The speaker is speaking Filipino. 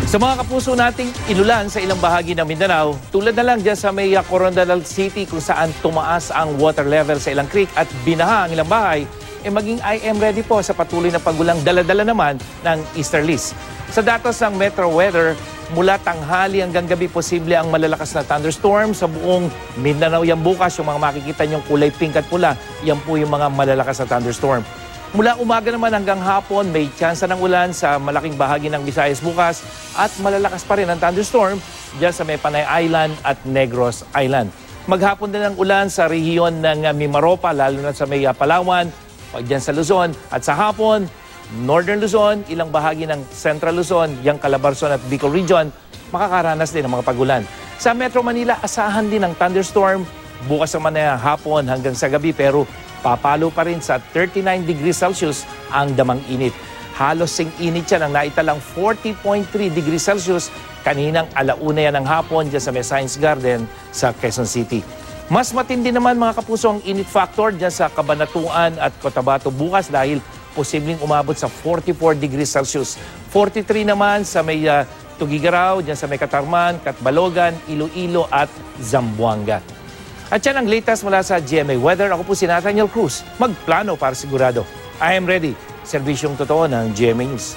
Sa mga kapuso nating inulan sa ilang bahagi ng Mindanao, tulad na lang dyan sa may Coronadal City kung saan tumaas ang water level sa ilang creek at binaha ang ilang bahay, maging I am ready po sa patuloy na pagulang dala-dala naman ng easterlies. Sa datos ng Metro Weather, mula tanghali hanggang gabi posible ang malalakas na thunderstorm sa buong Mindanao. Yan bukas, yung mga makikita nyong kulay pink at pula, yan po yung mga malalakas na thunderstorm. Mula umaga naman hanggang hapon, may tsansa ng ulan sa malaking bahagi ng Visayas bukas at malalakas pa rin ang thunderstorm dyan sa may Panay Island at Negros Island. Maghapon din ang ulan sa rehiyon ng Mimaropa, lalo na sa may Palawan, dyan sa Luzon. At sa hapon, Northern Luzon, ilang bahagi ng Central Luzon, yung Calabarzon at Bicol Region, makakaranas din ng mga pagulan. Sa Metro Manila, asahan din ang thunderstorm bukas naman na hapon hanggang sa gabi, pero papalo pa rin sa 39 degrees Celsius ang damang init. Halos sing init yan ang naitalang 40.3 degrees Celsius kaninang alauna yan ng hapon dyan sa may Science Garden sa Quezon City. Mas matindi naman mga kapuso ang init factor dyan sa Cabanatuan at Cotabato bukas dahil posibleng umabot sa 44 degrees Celsius. 43 naman sa may Tugigaraw, dyan sa may Katarman, Catbalogan, Iloilo at Zamboanga. At yan ang latest mula sa GMA Weather. Ako po si Nathaniel Cruz. Magplano para sigurado. I am ready. Serbisyong totoo ng GMA News.